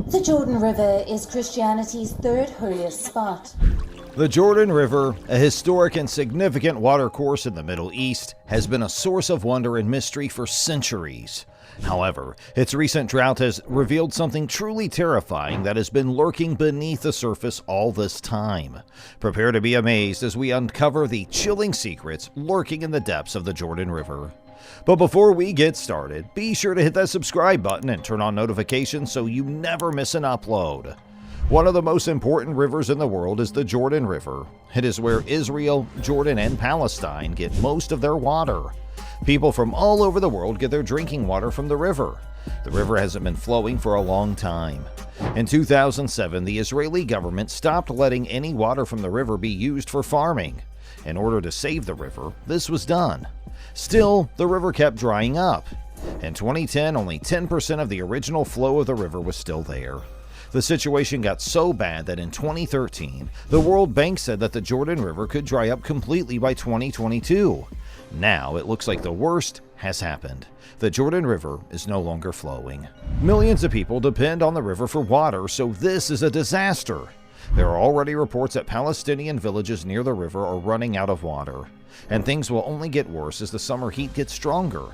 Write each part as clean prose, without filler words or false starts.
The Jordan River is Christianity's third holiest spot. The Jordan River, a historic and significant watercourse in the Middle East, has been a source of wonder and mystery for centuries. However, its recent drought has revealed something truly terrifying that has been lurking beneath the surface all this time. Prepare to be amazed as we uncover the chilling secrets lurking in the depths of the Jordan River. But before we get started, be sure to hit that subscribe button and turn on notifications so you never miss an upload. One of the most important rivers in the world is the Jordan River. It is where Israel, Jordan, and Palestine get most of their water. People from all over the world get their drinking water from the river. The river hasn't been flowing for a long time. In 2007, the Israeli government stopped letting any water from the river be used for farming. In order to save the river, this was done. Still, the river kept drying up. In 2010, only 10% of the original flow of the river was still there. The situation got so bad that in 2013, the World Bank said that the Jordan River could dry up completely by 2022. Now it looks like the worst has happened. The Jordan River is no longer flowing. Millions of people depend on the river for water, so this is a disaster. There are already reports that Palestinian villages near the river are running out of water, and things will only get worse as the summer heat gets stronger.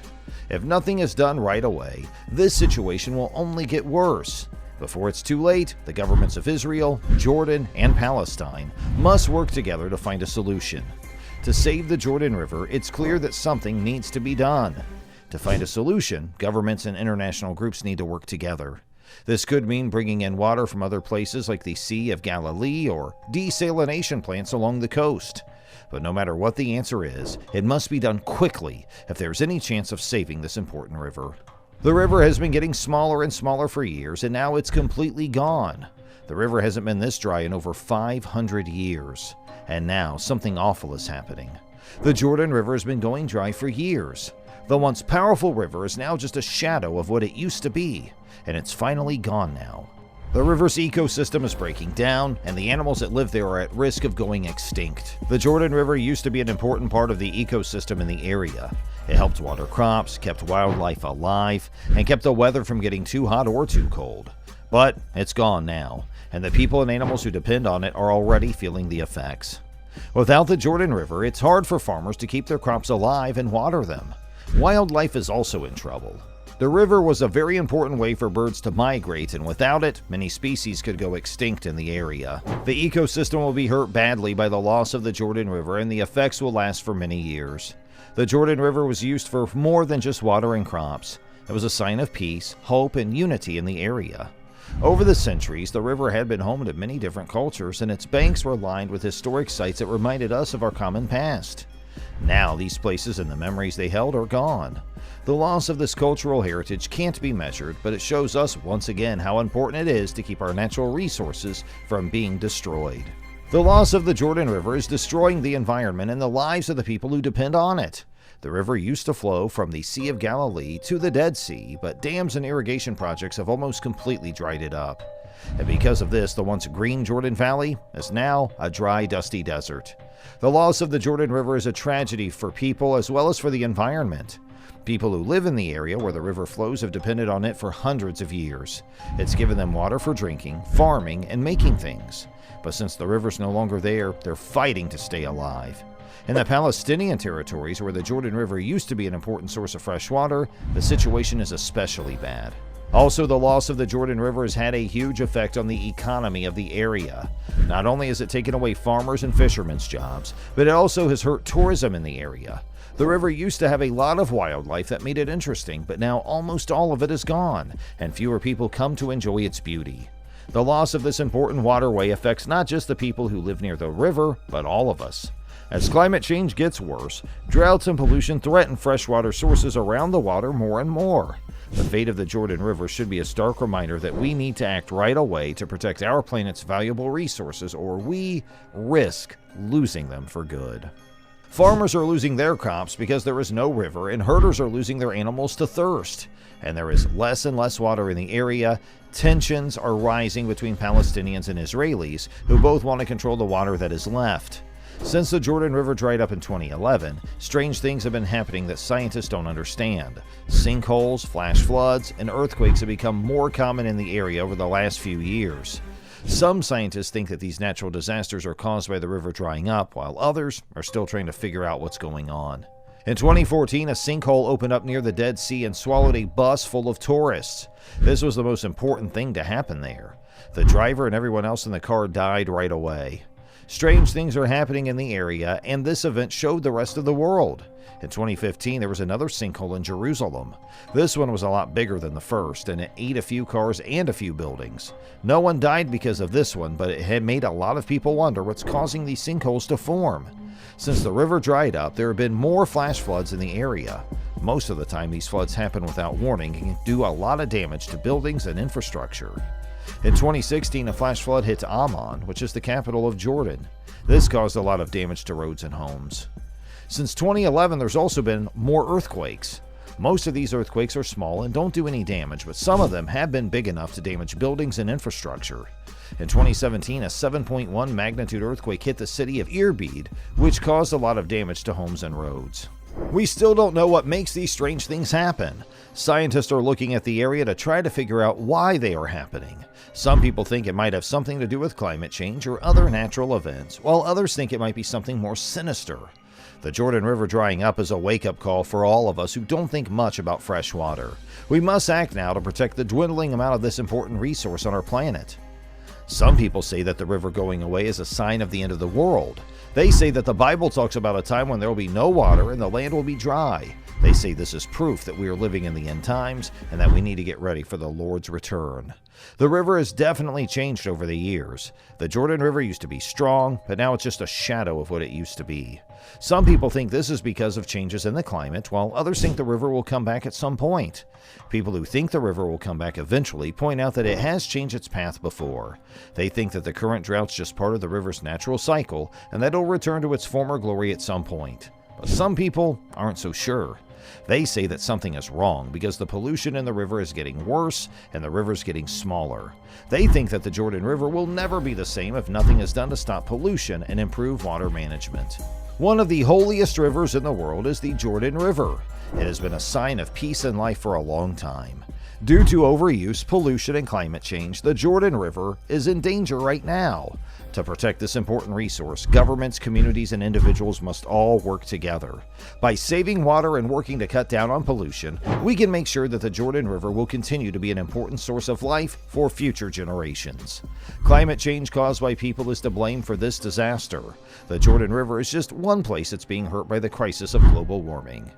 If nothing is done right away, this situation will only get worse. Before it's too late, the governments of Israel, Jordan, and Palestine must work together to find a solution. To save the Jordan River, it's clear that something needs to be done. To find a solution, governments and international groups need to work together. This could mean bringing in water from other places like the Sea of Galilee or desalination plants along the coast. But no matter what the answer is, it must be done quickly if there's any chance of saving this important river. The river has been getting smaller and smaller for years, and now it's completely gone. The river hasn't been this dry in over 500 years. And now something awful is happening. The Jordan River has been going dry for years. The once powerful river is now just a shadow of what it used to be, and it's finally gone now. The river's ecosystem is breaking down, and the animals that live there are at risk of going extinct. The Jordan River used to be an important part of the ecosystem in the area. It helped water crops, kept wildlife alive, and kept the weather from getting too hot or too cold. But it's gone now, and the people and animals who depend on it are already feeling the effects. Without the Jordan River, it's hard for farmers to keep their crops alive and water them. Wildlife is also in trouble. The river was a very important way for birds to migrate, and without it, many species could go extinct in the area. The ecosystem will be hurt badly by the loss of the Jordan River, and the effects will last for many years. The Jordan River was used for more than just watering crops. It was a sign of peace, hope, and unity in the area. Over the centuries, the river had been home to many different cultures, and its banks were lined with historic sites that reminded us of our common past. Now, these places and the memories they held are gone. The loss of this cultural heritage can't be measured, but it shows us once again how important it is to keep our natural resources from being destroyed. The loss of the Jordan River is destroying the environment and the lives of the people who depend on it. The river used to flow from the Sea of Galilee to the Dead Sea, but dams and irrigation projects have almost completely dried it up. And because of this, the once green Jordan Valley is now a dry, dusty desert. The loss of the Jordan River is a tragedy for people as well as for the environment. People who live in the area where the river flows have depended on it for hundreds of years. It's given them water for drinking, farming, and making things. But since the river's no longer there, they're fighting to stay alive. In the Palestinian territories, where the Jordan River used to be an important source of fresh water, the situation is especially bad. Also, the loss of the Jordan River has had a huge effect on the economy of the area. Not only has it taken away farmers and fishermen's jobs, but it also has hurt tourism in the area. The river used to have a lot of wildlife that made it interesting, but now almost all of it is gone, and fewer people come to enjoy its beauty. The loss of this important waterway affects not just the people who live near the river, but all of us. As climate change gets worse, droughts and pollution threaten freshwater sources around the water more and more. The fate of the Jordan River should be a stark reminder that we need to act right away to protect our planet's valuable resources, or we risk losing them for good. Farmers are losing their crops because there is no river, and herders are losing their animals to thirst. And there is less and less water in the area. Tensions are rising between Palestinians and Israelis, who both want to control the water that is left. Since the Jordan River dried up in 2011, strange things have been happening that scientists don't understand. Sinkholes, flash floods, and earthquakes have become more common in the area over the last few years. Some scientists think that these natural disasters are caused by the river drying up, while others are still trying to figure out what's going on. In 2014, a sinkhole opened up near the Dead Sea and swallowed a bus full of tourists. This was the most important thing to happen there. The driver and everyone else in the car died right away. Strange things are happening in the area, and this event showed the rest of the world. In 2015, there was another sinkhole in Jerusalem. This one was a lot bigger than the first, and it ate a few cars and a few buildings. No one died because of this one, but it had made a lot of people wonder what's causing these sinkholes to form. Since the river dried up, there have been more flash floods in the area. Most of the time, these floods happen without warning and can do a lot of damage to buildings and infrastructure. In 2016, a flash flood hit Amman, which is the capital of Jordan. This caused a lot of damage to roads and homes. Since 2011, there's also been more earthquakes. Most of these earthquakes are small and don't do any damage, but some of them have been big enough to damage buildings and infrastructure. In 2017, a 7.1 magnitude earthquake hit the city of Irbid, which caused a lot of damage to homes and roads. We still don't know what makes these strange things happen. Scientists are looking at the area to try to figure out why they are happening. Some people think it might have something to do with climate change or other natural events, while others think it might be something more sinister. The Jordan River drying up is a wake-up call for all of us who don't think much about fresh water. We must act now to protect the dwindling amount of this important resource on our planet. Some people say that the river going away is a sign of the end of the world. They say that the Bible talks about a time when there will be no water and the land will be dry. They say this is proof that we are living in the end times and that we need to get ready for the Lord's return. The river has definitely changed over the years. The Jordan River used to be strong, but now it's just a shadow of what it used to be. Some people think this is because of changes in the climate, while others think the river will come back at some point. People who think the river will come back eventually point out that it has changed its path before. They think that the current drought's just part of the river's natural cycle and that it'll return to its former glory at some point. But some people aren't so sure. They say that something is wrong because the pollution in the river is getting worse and the river's getting smaller. They think that the Jordan River will never be the same if nothing is done to stop pollution and improve water management. One of the holiest rivers in the world is the Jordan River. It has been a sign of peace and life for a long time. Due to overuse, pollution, and climate change, the Jordan River is in danger right now. To protect this important resource, governments, communities, and individuals must all work together. By saving water and working to cut down on pollution, we can make sure that the Jordan River will continue to be an important source of life for future generations. Climate change caused by people is to blame for this disaster. The Jordan River is just one place that's being hurt by the crisis of global warming.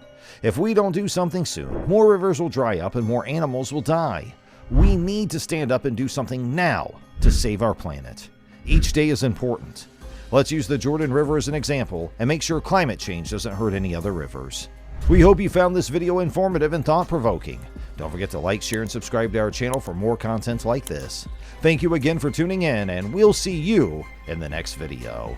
If we don't do something soon, more rivers will dry up and more animals will die. We need to stand up and do something now to save our planet. Each day is important. Let's use the Jordan River as an example and make sure climate change doesn't hurt any other rivers. We hope you found this video informative and thought-provoking. Don't forget to like, share, and subscribe to our channel for more content like this. Thank you again for tuning in, and we'll see you in the next video.